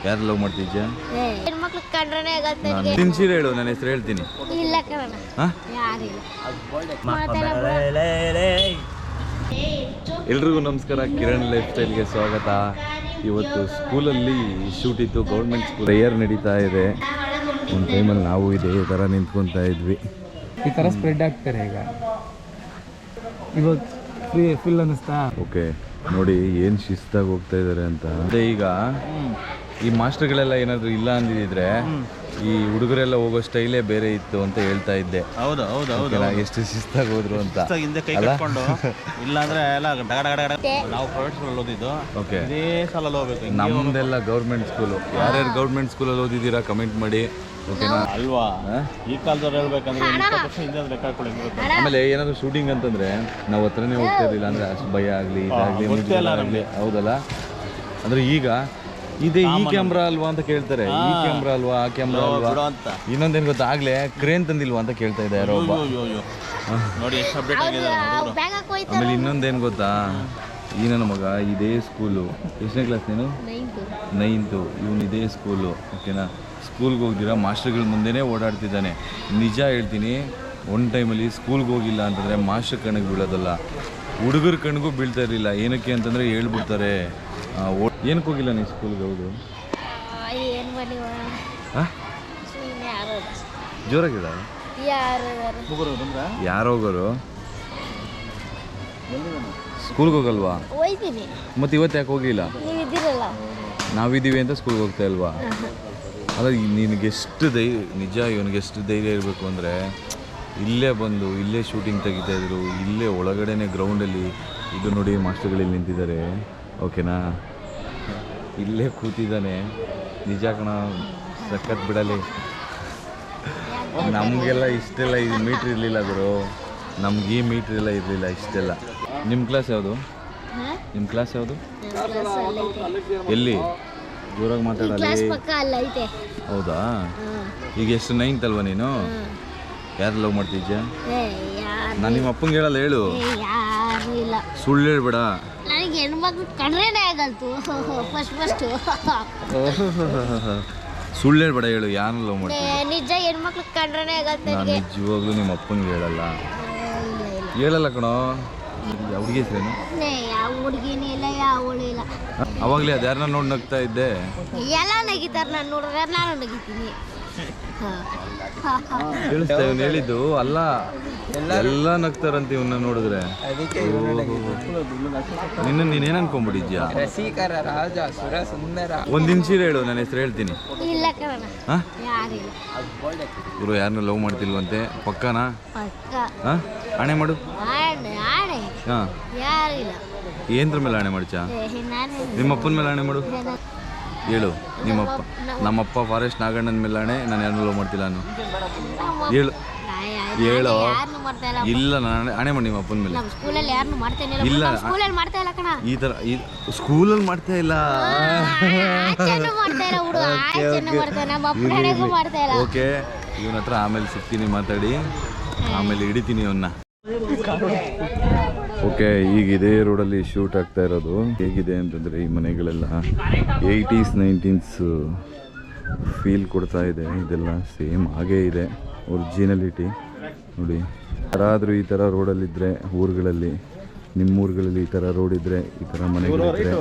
ಯಾರು ಲವ್ ಮಾಡ್ತಿದ್ಯಾ? ಹೆಣ್ಮಕ್ಳು ಕಂಡ್ರೆ ತಿನ್ಸಿರ ಹೇಳು, ನನ್ನ ಹೆಸರು ಹೇಳ್ತೀನಿ. ಇಲ್ಲ ಕಣ ಯಾರಿಲ್ಲ. ಎಲ್ರಿಗೂ ನಮಸ್ಕಾರ, ಕಿರಣ್ ಲೈಫ್ ಸ್ಟೈಲ್ಗೆ ಸ್ವಾಗತ. ಇವತ್ತು ಸ್ಕೂಲಲ್ಲಿ ಶೂಟ್ ಇತ್ತು, ಗೌರ್ಮೆಂಟ್ ಸ್ಕೂಲ್ ಪ್ರೇಯರ್ ನಡೀತಾ ಇದೆ. ಒಂದು ಟೈಮಲ್ಲಿ ನಾವು ಇದೇ ಥರ ನಿಂತ್ಕೊತಾ ಇದ್ವಿ. ಈ ಥರ ಸ್ಪ್ರೆಡ್ ಆಗ್ತಾರೆ ಈಗ. ಇವಾಗ ಫುಲ್ ಅನ್ನಿಸ್ತಾ? ಓಕೆ, ನೋಡಿ ಏನು ಶಿಸ್ತಾಗಿ ಹೋಗ್ತಾ ಇದ್ದಾರೆ ಅಂತ. ಅದೇ ಈಗ ಈ ಮಾಸ್ಟರ್ಗಳೆಲ್ಲ ಏನಾದರೂ ಇಲ್ಲ ಅಂದಿದ್ರೆ ಈ ಹುಡುಗರೆಲ್ಲ ಹೋಗೋ ಸ್ಟೈಲೇ ಬೇರೆ ಇತ್ತು ಅಂತ ಹೇಳ್ತಾ ಇದ್ದೆ. ಹೌದು ಹೌದು ಹೌದು, ಎಷ್ಟು ಶಿಸ್ತಾಗಿ ಹೋದ್ರು ಅಂತ. ಹಿಂದೆ ಕೈ ಕಟ್ಕೊಂಡು ಇಲ್ಲ ಅಂದ್ರೆ ಎಲ್ಲ ನಾವು ಪ್ರೈವೇಟ್ ಸ್ಕೂಲಲ್ಲಿ ಓದಿದ್ದು. ಓಕೆ, ಇದೇ ಸಾಲಲ್ಲಿ ಹೋಗ್ಬೇಕು. ನಮ್ದೆಲ್ಲ ಗೌರ್ಮೆಂಟ್ ಸ್ಕೂಲು. ಯಾರ್ಯಾರು ಗೌರ್ಮೆಂಟ್ ಸ್ಕೂಲಲ್ಲಿ ಓದಿದ್ದೀರಾ ಕಮೆಂಟ್ ಮಾಡಿ, ಓಕೆನಾ? ಅಲ್ವಾ, ಈ ಕಾಲದವ್ರು ಹೇಳ್ಬೇಕಂದ್ರೆ 20 ವರ್ಷ ಹಿಂದೆ ಲೆಕ್ಕ ಹಾಕೊಳ್ಳಿ. ಆಮೇಲೆ ಏನಾದ್ರು ಶೂಟಿಂಗ್ ಅಂತಂದ್ರೆ ನಾವು ಹತ್ರನೇ ಹೋಗ್ತಾ ಇರಲಿಲ್ಲ, ಅಂದ್ರೆ ಅಷ್ಟು ಭಯ ಆಗಲಿ ಇದಾಗಲಿ. ಹೌದಲ್ಲ, ಅಂದ್ರೆ ಈಗ ಇದೇ ಈ ಕ್ಯಾಮ್ರಾ ಅಲ್ವಾ ಅಂತ ಕೇಳ್ತಾರೆ. ಈ ಕ್ಯಾಮ್ರಾ ಅಲ್ವಾ, ಆ ಕ್ಯಾಮ್ರಾ ಅಲ್ವಾ ಅಂತ. ಇನ್ನೊಂದೇನು ಗೊತ್ತಾ, ಆಗ್ಲೇ ಕ್ರೇನ್ ತಂದಿಲ್ವಾ ಅಂತ ಕೇಳ್ತಾ ಇದ್ದೆ ಯಾರೋ ಒಬ್ಬ. ನೋಡಿ ಎಷ್ಟು ಅಪ್ಡೇಟ್ ಆಗಿದೆ. ಆಮೇಲೆ ಇನ್ನೊಂದೇನು ಗೊತ್ತಾ, ಈ ನನ್ನ ಮಗ ಇದೇ ಸ್ಕೂಲು. ಎಷ್ಟನೇ ಕ್ಲಾಸ್ ನೀನು? 9th. ಇವನು ಇದೇ ಸ್ಕೂಲು, ಓಕೆನಾ? ಸ್ಕೂಲ್ಗೆ ಹೋಗ್ದಿರಾ ಮಾಸ್ಟರ್ಗಳ ಮುಂದೆನೇ ಓಡಾಡ್ತಿದ್ದಾನೆ. ನಿಜ ಹೇಳ್ತೀನಿ, ಒಂದು ಟೈಮಲ್ಲಿ ಸ್ಕೂಲ್ಗೆ ಹೋಗಿಲ್ಲ ಅಂತಂದರೆ ಮಾಸ್ಟರ್ ಕಣ್ಣಿಗೆ ಬೀಳೋದಲ್ಲ, ಹುಡುಗರ ಕಣ್ಣಿಗೂ ಬೀಳ್ತಾ ಇರಲಿಲ್ಲ. ಏನಕ್ಕೆ ಅಂತಂದರೆ ಹೇಳ್ಬಿಡ್ತಾರೆ. ಏನಕ್ಕೆ ಹೋಗಿಲ್ಲ ನೀವು ಸ್ಕೂಲ್ಗೆ? ಹೌದು, ಜೋರಾಗಿಲ್ಲ? ಯಾರು ಹೋಗೋರು? ಸ್ಕೂಲ್ಗೆ ಹೋಗಲ್ವಾ? ಮತ್ತು ಇವತ್ತು ಯಾಕೆ ಹೋಗಿಲ್ಲ? ನಾವಿದ್ದೀವಿ ಅಂತ ಸ್ಕೂಲ್ಗೆ ಹೋಗ್ತಾ ಇಲ್ವಾ? ಅಲ್ಲ, ನಿನಗೆಷ್ಟು ನಿಜ ಇವನಿಗೆಷ್ಟು ಧೈರ್ಯ ಇರಬೇಕು ಅಂದರೆ, ಇಲ್ಲೇ ಬಂದು ಇಲ್ಲೇ ಶೂಟಿಂಗ್ ತೆಗಿತಾಯಿದ್ರು, ಇಲ್ಲೇ ಒಳಗಡೆನೇ ಗ್ರೌಂಡಲ್ಲಿ. ಇದು ನೋಡಿ, ಮಾಸ್ಟರ್ಗಳಲ್ಲಿ ನಿಂತಿದ್ದಾರೆ, ಓಕೆನಾ? ಇಲ್ಲೇ ಕೂತಿದ್ದಾನೆ. ನಿಜ ಕಣ, ಸಖತ್ ಬಿಡಲಿ. ನಮಗೆಲ್ಲ ಇಷ್ಟೆಲ್ಲ ಇದು ಮೀಟ್ರ್ ಇರಲಿಲ್ಲ ಗುರು, ನಮ್ಗೆ ಈ ಮೀಟ್ರ್ ಎಲ್ಲ ಇರಲಿಲ್ಲ ಇಷ್ಟೆಲ್ಲ. ನಿಮ್ಮ ಕ್ಲಾಸ್ ಯಾವುದು? ನಿಮ್ಮ ಕ್ಲಾಸ್ ಯಾವುದು? ಎಲ್ಲಿ? ಜೋರಾಗಿ ಮಾತಾಡಲ್ಲ. ಹೌದಾ? ಈಗ ಎಷ್ಟು 9th ಅಲ್ವಾ ನೀನು? ಯಾರು ಲವ್ ಮಾಡ್ತಿದ್ಯಾ? ನಾನು ನಿಮ್ಮ ಅಪ್ಪಂಗೆ ಹೇಳಲ್ಲ, ಹೇಳು. ಸುಳ್ಳು ಹೇಳ್ಬೇಡ. ನನಗೆ ಹೆಣ್ಮಕ್ಳು ಕಂಡ್ರೇನೆ ಆಗಲ್ತು ಫಸ್ಟ್ ಸುಳ್ಳು ಹೇಳ್ಬೇಡ, ಹೇಳು. ಯಾರು ಲವ್ ಮಾಡ್ತೀಯ? ನಿಜ ಹೆಣ್ಮಕ್ಳು ಕಂಡ್ರೇನೆ ಆಗಲ್ತು. ನಾನು ನಿಜವಾಗ್ಲೂ ನಿಮ್ಮ ಅಪ್ಪಂಗೆ ಹೇಳಲ್ಲ. ಹೇಳಲ್ಲ ಕಣೋ. ಯಾವ ಹುಡುಗಿ ಹೆಸರೇನು? ಯಾವ ಹುಡುಗಿನೇ ಇಲ್ಲ, ಯಾವ ಹುಡುಗಿ ಇಲ್ಲ. ಅವಾಗಲೇ ಅದು ಯಾರನ್ನ ನೋಡಿ ನಗ್ತಾ ಇದ್ದೆ? ಎಲ್ಲ ನಗಿತಾರೆ, ನಾನು ನೋಡಿದ್ರೆ ನಾನು ನಗಿತೀನಿ. ಕೇಳಿಸ್ತಾ ಇವನು ಹೇಳಿದ್ದು? ಅಲ್ಲ, ಎಲ್ಲ ನಗ್ತಾರಂತ ಇವನ್ನ ನೋಡಿದ್ರೆ. ನೀನೇನು ಅನ್ಕೊಂಡ್ಬಿಟ್ಟಿದ್ಯಾ? ಒಂದು ನಿಮಿಷ ಹೇಳು, ನನ್ನ ಹೆಸರು ಹೇಳ್ತೀನಿ. ಇಲ್ಲ ಕಣ ಯಾರಿಲ್ಲ. ಇವರು ಯಾರನ್ನ ಲವ್ ಮಾಡ್ತಿಲ್ವಂತೆ? ಪಕ್ಕನಾ? ಆಣೆ ಮಾಡು. ಹಾಂ, ಯಾರಿಲ್ಲ. ಏನ್ರ ಮೇಲೆ ಆಣೆ ಮಾಡ್ಚಾ? ನಿಮ್ಮಪ್ಪನ ಮೇಲೆ ಆಣೆ ಮಾಡು. ಹೇಳು. ನಿಮ್ಮಪ್ಪ, ನಮ್ಮಪ್ಪ ಫಾರೆಸ್ಟ್ ನಾಗಣ್ಣನ ಮೇಲೆ ಆಣೆ, ನಾನು ಯಾರನ್ನೂ ಲವ್ ಮಾಡ್ತಿಲ್ಲ ನಾನು. ಹೇಳು, ಹೇಳೋ. ಇಲ್ಲ, ನಾನು ಆಣೆ ಮಾಡಿ ನಿಮ್ಮ ಅಪ್ಪನ ಮೇಲೆ. ಇಲ್ಲ, ಈ ಥರ ಸ್ಕೂಲಲ್ಲಿ ಮಾಡ್ತಾ ಇಲ್ಲ. ಓಕೆ, ಇವನ ಹತ್ರ ಆಮೇಲೆ ಸಿಗ್ತೀನಿ, ಮಾತಾಡಿ ಆಮೇಲೆ ಹಿಡಿತೀನಿ ಇವನ್ನ. ಓಕೆ, ಈಗ ಇದೇ ರೋಡಲ್ಲಿ ಶೂಟ್ ಆಗ್ತಾ ಇರೋದು. ಹೇಗಿದೆ ಅಂತಂದರೆ, ಈ ಮನೆಗಳೆಲ್ಲ 80s 90s ಫೀಲ್ ಕೊಡ್ತಾ ಇದೆ. ಇದೆಲ್ಲ ಸೇಮ್ ಹಾಗೇ ಇದೆ, ಒರಿಜಿನಲಿಟಿ ನೋಡಿ. ಯಾರಾದರೂ ಈ ಥರ ರೋಡಲ್ಲಿದ್ದರೆ, ಊರುಗಳಲ್ಲಿ, ನಿಮ್ಮ ಊರುಗಳಲ್ಲಿ ಈ ಥರ ರೋಡ್ ಇದ್ದರೆ, ಈ ಥರ ಮನೆಗಳಿದ್ದರೆ,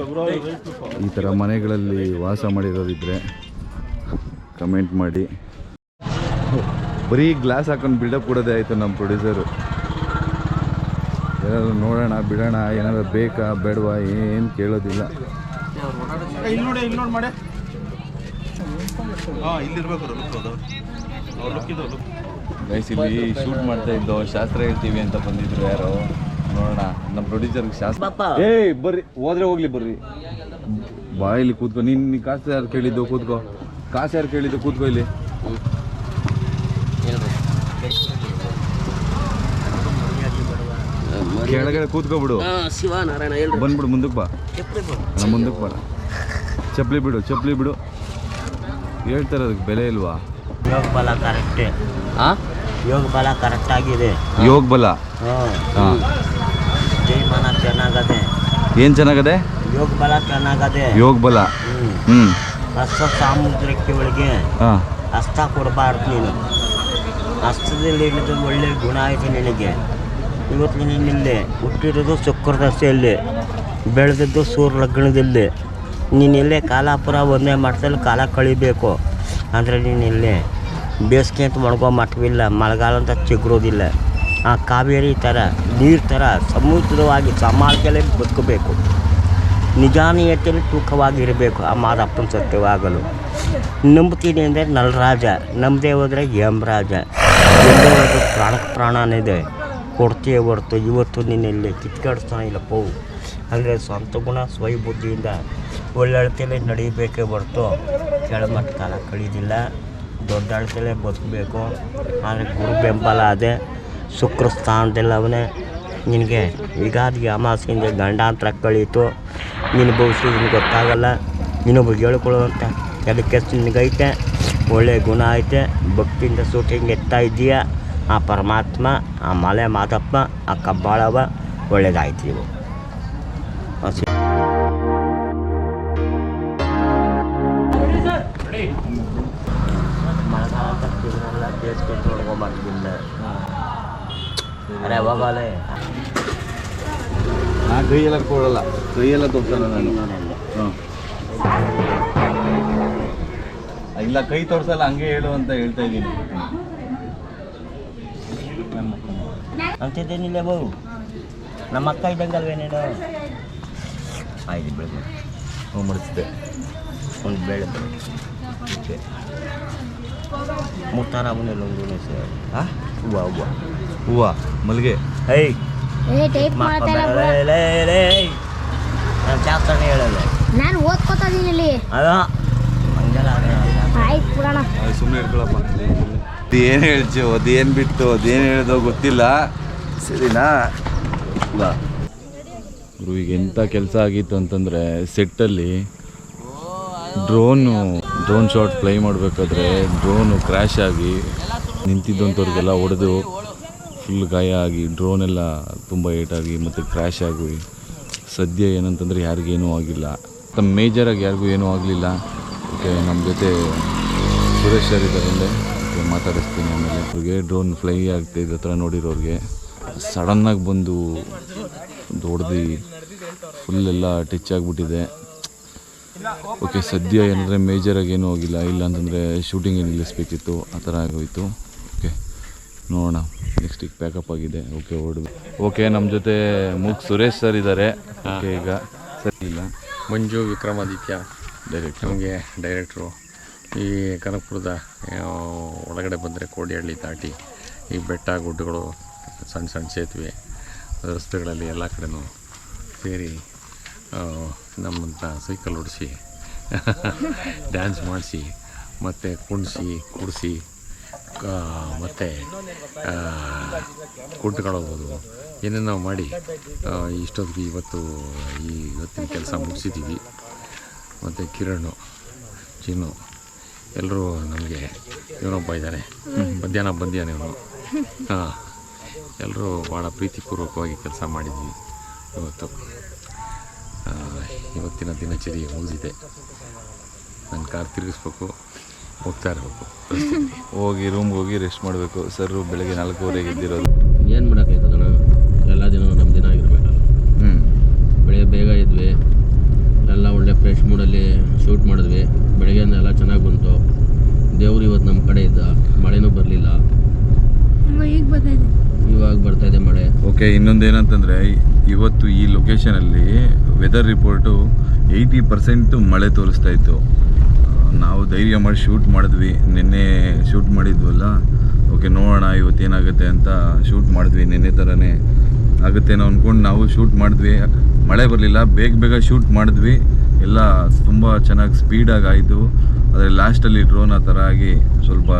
ಈ ಥರ ಮನೆಗಳಲ್ಲಿ ವಾಸ ಮಾಡಿರೋರಿದ್ದರೆ ಕಮೆಂಟ್ ಮಾಡಿ. ಬರೀ ಗ್ಲಾಸ್ ಹಾಕೊಂಡು ಬಿಲ್ಡಪ್ ಕೊಡೋದೇ ಆಯಿತು ನಮ್ಮ ಪ್ರೊಡ್ಯೂಸರು. ಏನಾದರೂ ನೋಡೋಣ ಬಿಡೋಣ, ಏನಾದರೂ ಬೇಕಾ ಬೇಡವಾ ಏನು ಕೇಳೋದಿಲ್ಲ. ಗೈಸ್, ಇಲ್ಲಿ ಶೂಟ್ ಮಾಡ್ತಾ ಇದ್ದೋ, ಶಾಸ್ತ್ರ ಹೇಳ್ತೀವಿ ಅಂತ ಬಂದಿದ್ರು ಯಾರೋ. ನೋಡೋಣ, ನಮ್ಮ ಪ್ರೊಡ್ಯೂಸರ್ಗೆ ಶಾಸ್ತ್ರ. ಬರ್ರಿ, ಹೋದ್ರೆ ಹೋಗ್ಲಿ, ಬರ್ರಿ. ಇಲ್ಲಿ ಕೂತ್ಕೊ. ನೀನು ಕಾಸು ಯಾರು ಕೇಳಿದ್ದು? ಕೂತ್ಕೋ. ಕಾಸು ಯಾರು ಕೇಳಿದ್ದು? ಕೂತ್ಕೋ ಇಲ್ಲಿ. ಕೆಳಗಡೆ ಕೂತ್ಕೊಬಿಡು. ಬಂದ್ಬಿಡು, ಮುಂದಕ್ಕೆ ಬಾ. ಮುಂದಕ್ಕೆ ಬಾ. ಚಪ್ಪಲಿ ಬಿಡು, ಚಪ್ಪಲಿ ಬಿಡು. ಹೇಳ್ತಾರೆ, ಅದಕ್ಕೆ ಬೆಲೆ ಇಲ್ವಾ? ಯೋಗ ಬಲ ಕರೆಕ್ಟೇ. ಯೋಗ ಬಲ ಕರೆಕ್ಟ್ ಆಗಿದೆ. ಯೋಗ ಬಲ? ಹಾಂ. ಜೈಮಾನ ಚೆನ್ನಾಗದೆ. ಏನು ಚೆನ್ನಾಗದೆ? ಯೋಗ ಬಲ ಚೆನ್ನಾಗದೆ. ಯೋಗ ಬಲ. ಹೊಸ ಸಾಮುದ್ರಕ್ಕೆ ಒಳಗೆ ಹಾಂ ಹಸ್ತ ಕೊಡಬಾರ್ದು ನೀನು. ಹಸ್ತದಲ್ಲಿ ಹಿಡಿದು ಒಳ್ಳೆ ಗುಣ ಐತೆ ನಿನಗೆ. ಇವತ್ತು ನೀನಿಲ್ಲೇ ಹುಟ್ಟಿರೋದು ಶುಕ್ರದಶೆಯಲ್ಲಿ, ಬೆಳೆದದ್ದು ಸೂರ್ಯ ಲಗ್ನದಲ್ಲಿ. ನೀನಿಲ್ಲೇ ಕಾಲಾಪುರ ಒಂದೇ ಮಟ್ಟದಲ್ಲಿ ಕಾಲ ಕಳಿಬೇಕು. ಅಂದರೆ ನೀನಿಲ್ಲೇ ಬೇಸಿಗೆ ಅಂತ ಒಣಗೋ ಮಟ್ಟವಿಲ್ಲ, ಮಳೆಗಾಲ ಅಂತ ಚಿಗುರೋದಿಲ್ಲ. ಆ ಕಾವೇರಿ ಥರ ನೀರು ಥರ ಸಮುದ್ರವಾಗಿ ಸಮಾಜದಲ್ಲೇ ಬದುಕಬೇಕು. ನಿಜಾನೀಯತೆಯಲ್ಲಿ ತೂಕವಾಗಿರಬೇಕು. ಆ ಮಾದಪ್ಪನ ಸತ್ಯವಾಗಲು ನಂಬ್ತೀನಿ ಅಂದರೆ ನಳರಾಜ, ನಂಬದೇ ಹೋದರೆ ಯಮರಾಜ. ಎಲ್ಲೇ ಹೋದರೂ ಪ್ರಾಣಕ್ಕೆ ಪ್ರಾಣನಿದೆ, ಕೊಡ್ತೀಯ ಹೊರ್ತು ಇವತ್ತು ನಿನ್ನೆಲ್ಲಿ ಕಿತ್ಕಾಡಿಸ್ತಾನೆ ಇಲ್ಲ ಪೋವು. ಅಂದರೆ ಸ್ವಂತ ಗುಣ ಸ್ವಯಂಬುದ್ಧಿಯಿಂದ ಒಳ್ಳಳತೆಯಲ್ಲಿ ನಡೀಬೇಕೇ ಹೊರ್ತು ಕೆಳಮಟ್ಟ ಕಾಲ ಕಳೀದಿಲ್ಲ. ದೊಡ್ಡ ಅಳತೆಯಲ್ಲೇ ಬದುಕಬೇಕು. ಆದರೆ ಗುರು ಬೆಂಬಲ ಅದೇ, ಶುಕ್ರ ಸ್ಥಾನದಲ್ಲವನೇ. ನಿನಗೆ ಯುಗಾದಿಗೆ ಅಮಾವಾಸ್ಯೆಯಿಂದ ಗಂಡಾಂತರ ಕಳೀತು. ನಿನ್ನ ಭವಿಷ್ಯ ನಿನಗೆ ಗೊತ್ತಾಗಲ್ಲ. ಇನ್ನೊಬ್ರಿಗೆ ಹೇಳ್ಕೊಳ್ಳುವಂಥ ಅದಕ್ಕೆ ನಿನಗೈತೆ, ಒಳ್ಳೆಯ ಗುಣ ಐತೆ, ಭಕ್ತಿಯಿಂದ ಶೂಟಿಂಗ್ ಎತ್ತಾ ಇದ್ದೀಯ. ಆ ಪರಮಾತ್ಮ, ಆ ಮಲೆ ಮಾದಪ್ಪ, ಆ ಕಬ್ಬಾಳವ ಒಳ್ಳೇದಾಯ್ತು ಇವು. ಮಳೆಗಾಲ ಅಂತ ತಿಂಗಳೆಲ್ಲ ಬೇಸಿಗೆ ನೋಡ್ಕೊಂಬರ್ತಿಲ್ಲ. ಅರೆ ಹೋಗಲೇ ನಾನು ಕೈಯೆಲ್ಲ ಕೊಡಲ್ಲ, ಕೈಯೆಲ್ಲ ತೋರಿಸಲ್ಲ ನಾನು. ಹಾಂ ಇಲ್ಲ, ಕೈ ತೋರಿಸಲ್ಲ, ಹಂಗೆ ಹೇಳು ಅಂತ ಹೇಳ್ತಾ ಇದ್ದೀನಿ. ಅಂತಿದ್ದೇನಿಲ್ಲ ಬಾವು, ನಮ್ಮ ಅಕ್ಕ ಇದ್ದಂಗಲ್ವೇನೇನು. ಆಯ್ತು ಬೆಳೆದು ಮಾಡಿಸಿದೆ ಒಂದು ಬೆಳೆದು ಮುತ್ತಾರ ಅವನಲ್ಲಿ ಒಂದು ಸರ್. ಹಾಂ ಹೂವು ಹೂವು ಹೂವು ಮಲ್ಲಿಗೆ. ಏಯ್ ಟೈಪ್ ಮಾಡ್ತಾರ. ನಾನು ಶಾಸ್ತ್ರನೇ ಹೇಳಲ್ಲ, ನಾನು ಓದ್ಕೋತಾ ಇದೀನಿ ಇಲ್ಲಿ. ಅದ ಹಂಗೆಲ್ಲ ಆಯ್ತು ಪುರಾಣ. ಸುಮ್ಮನೆ ಇಟ್ಕೊಳಪ್ಪ. ಅದೇನು ಹೇಳ್ತೀವೋ, ಅದೇನು ಬಿಟ್ಟು ಅದೇನು ಹೇಳ್ದೋ ಗೊತ್ತಿಲ್ಲ. ಸರಿನಾ? ಗುರು, ಈಗ ಎಂಥ ಕೆಲಸ ಆಗಿತ್ತು ಅಂತಂದರೆ, ಸೆಟ್ಟಲ್ಲಿ ಡ್ರೋನ್ ಶಾಟ್ ಫ್ಲೈ ಮಾಡಬೇಕಾದ್ರೆ ಡ್ರೋನು ಕ್ರ್ಯಾಶ್ ಆಗಿ ನಿಂತಿದ್ದಂಥವ್ರಿಗೆಲ್ಲ ಹೊಡೆದು ಫುಲ್ ಗಾಯ ಆಗಿ, ಡ್ರೋನೆಲ್ಲ ತುಂಬ ಏಟಾಗಿ ಮತ್ತು ಕ್ರ್ಯಾಶ್ ಆಗಿ. ಸದ್ಯ ಏನಂತಂದರೆ ಯಾರಿಗೇನೂ ಆಗಿಲ್ಲ, ಮೇಜರಾಗಿ ಯಾರಿಗೂ ಏನೂ ಆಗಲಿಲ್ಲ. ಓಕೆ, ನಮ್ಮ ಜೊತೆ ಸುರೇಶ್ ಸರ್ ಇದ್ದಾರಲ್ಲೇ, ಓಕೆ ಮಾತಾಡಿಸ್ತೀನಿ ಆಮೇಲೆ. ಅವ್ರಿಗೆ ಡ್ರೋನ್ ಫ್ಲೈ ಆಗ್ತಾಯಿದ್ದ ಹತ್ರ ನೋಡಿರೋರಿಗೆ ಸಡನ್ನಾಗಿ ಬಂದು ಹೊಡೆದು ಫುಲ್ಲೆಲ್ಲ ಟಚ್ ಆಗಿಬಿಟ್ಟಿದೆ. ಓಕೆ, ಸದ್ಯ ಏನಂದರೆ ಮೇಜರಾಗಿ ಏನೂ ಆಗಿಲ್ಲ. ಇಲ್ಲ ಅಂತಂದರೆ ಶೂಟಿಂಗ್ ನಿಲ್ಲಿಸ್ಬೇಕಿತ್ತು, ಆ ಥರ ಆಗೋಯಿತು. ಓಕೆ, ನೋಡೋಣ. ನೆಕ್ಸ್ಟಿಗೆ ಪ್ಯಾಕಪ್ ಆಗಿದೆ. ಓಕೆ, ಹೊಡೆದು. ಓಕೆ, ನಮ್ಮ ಜೊತೆ ಸುರೇಶ್ ಸರ್ ಇದ್ದಾರೆ. ಓಕೆ, ಈಗ ಸರಿ ಇಲ್ಲ, ಮಂಜು ವಿಕ್ರಮಾದಿತ್ಯ ಡೈರೆಕ್ಟ್ ನಮಗೆ ಡೈರೆಕ್ಟ್ರು. ಈ ಕನಕಪುರದ ಒಳಗಡೆ ಬಂದರೆ ಕೋಡಿಹಳ್ಳಿ ದಾಟಿ ಈ ಬೆಟ್ಟ ಗುಡ್ಡಗಳು, ಸಣ್ಣ ಸಣ್ಣ ಸೇತುವೆ, ರಸ್ತೆಗಳಲ್ಲಿ ಎಲ್ಲ ಕಡೆನೂ ಸೇರಿ ನಮ್ಮಂಥ ಸೈಕಲ್ ಓಡಿಸಿ ಡ್ಯಾನ್ಸ್ ಮಾಡಿಸಿ ಮತ್ತು ಕುಡಿಸಿ ಮತ್ತು ಗುಡ್ಡಗಳೋಗ್ಬೋದು, ಏನೇನೋ ಮಾಡಿ ಇಷ್ಟೊತ್ತಿಗೆ ಇವತ್ತಿನ ಕೆಲಸ ಮುಗಿಸಿದ್ದೀವಿ. ಮತ್ತು ಕಿರಣ್, ಚಿನ್ನು ಎಲ್ಲರೂ ನಮಗೆ, ಇವನೊಬ್ಬ ಇದ್ದಾನೆ ಮಧ್ಯಾಹ್ನ ಬಂದಿಯಾನೆ ಇವನು. ಹಾಂ, ಎಲ್ಲರೂ ಭಾಳ ಪ್ರೀತಿಪೂರ್ವಕವಾಗಿ ಕೆಲಸ ಮಾಡಿದ್ವಿ ಇವತ್ತು. ಇವತ್ತಿನ ದಿನಚರಿ ಮುಗಿದಿದೆ. ನನ್ನ ಕಾರ್ ತಿರುಗಿಸ್ಬೇಕು, ಹೋಗ್ತಾ ಇರಬೇಕು. ಹೋಗಿ ರೂಮ್ಗೆ ಹೋಗಿ ರೆಸ್ಟ್ ಮಾಡಬೇಕು. ಸರ್ ಬೆಳಗ್ಗೆ 4:15 ಎದ್ದಿರೋದು. ಏನು ಮಾಡೋಕ್ಕಾಯ್ತದಣ್ಣ, ಎಲ್ಲ ದಿನ ನಮ್ಮ ದಿನ ಆಗಿರಬೇಕಲ್ಲ. ಬೆಳಗ್ಗೆ ಬೇಗ ಇದ್ವಿ, ಎಲ್ಲ ಒಳ್ಳೆ ಫ್ರೆಶ್ ಮೂಡಲ್ಲಿ ಶೂಟ್ ಮಾಡಿದ್ವಿ. ಬೆಳಗ್ಗೆಯಿಂದ ಎಲ್ಲ ಚೆನ್ನಾಗಿ ಬಂತು. ದೇವ್ರು ಇವತ್ತು ನಮ್ಮ ಕಡೆ ಇದ್ದ, ಮಳೆನೂ ಬರಲಿಲ್ಲ. ಇವಾಗ ಬರ್ತಾಯಿದೆ ಮಳೆ. ಓಕೆ, ಇನ್ನೊಂದು ಏನಂತಂದರೆ, ಇವತ್ತು ಈ ಲೊಕೇಶನಲ್ಲಿ ವೆದರ್ ರಿಪೋರ್ಟು 80% ಮಳೆ ತೋರಿಸ್ತಾ ಇತ್ತು. ನಾವು ಧೈರ್ಯ ಮಾಡಿ ಶೂಟ್ ಮಾಡಿದ್ವಿ. ನಿನ್ನೆ ಶೂಟ್ ಮಾಡಿದ್ವಲ್ಲ. ಓಕೆ, ನೋಡೋಣ ಇವತ್ತೇನಾಗುತ್ತೆ ಅಂತ ಶೂಟ್ ಮಾಡಿದ್ವಿ. ನಿನ್ನೆ ಥರನೇ ಆಗುತ್ತೇನೋ ಅಂದ್ಕೊಂಡು ನಾವು ಶೂಟ್ ಮಾಡಿದ್ವಿ. ಮಳೆ ಬರಲಿಲ್ಲ, ಬೇಗ ಶೂಟ್ ಮಾಡಿದ್ವಿ. ಎಲ್ಲ ತುಂಬ ಚೆನ್ನಾಗಿ ಸ್ಪೀಡಾಗಿ ಆಯಿತು. ಆದರೆ ಲಾಸ್ಟಲ್ಲಿ ಡ್ರೋನ್ ಆ ಥರ ಆಗಿ ಸ್ವಲ್ಪ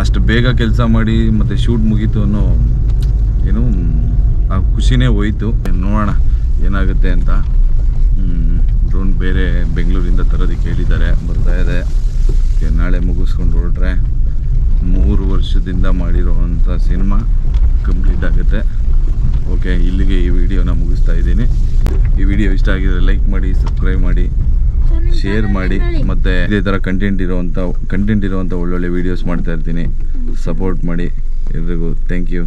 ಅಷ್ಟು ಬೇಗ ಕೆಲಸ ಮಾಡಿ ಮತ್ತು ಶೂಟ್ ಮುಗೀತು ಅನ್ನೋ ಏನು ಆ ಖುಷಿನೇ ಹೋಯಿತು. ನೋಡೋಣ ಏನಾಗುತ್ತೆ ಅಂತ. ಡ್ರೋನ್ ಬೇರೆ ಬೆಂಗಳೂರಿಂದ ತರೋದಕ್ಕೆ ಹೇಳಿದ್ದಾರೆ, ಬರ್ತಾ ಇದೆ. ನಾಳೆ ಮುಗಿಸ್ಕೊಂಡು ಹೊರಟ್ರೆ 3 ವರ್ಷದಿಂದ ಮಾಡಿರೋವಂಥ ಸಿನಿಮಾ ಕಂಪ್ಲೀಟ್ ಆಗುತ್ತೆ. ಓಕೆ, ಇಲ್ಲಿಗೆ ಈ ವಿಡಿಯೋನ ಮುಗಿಸ್ತಾ ಇದ್ದೀನಿ. ಈ ವಿಡಿಯೋ ಇಷ್ಟ ಆಗಿದ್ರೆ ಲೈಕ್ ಮಾಡಿ, ಸಬ್ಸ್ಕ್ರೈಬ್ ಮಾಡಿ. ಶೇರ್ ಮಾಡಿ, ಮತ್ತು ಇದೇ ಥರ ಕಂಟೆಂಟ್ ಇರೋವಂಥ ಒಳ್ಳೊಳ್ಳೆ ವೀಡಿಯೋಸ್ ಮಾಡ್ತಾ ಇರ್ತೀನಿ. ಸಪೋರ್ಟ್ ಮಾಡಿ ಎಲ್ರಿಗೂ. Thank you.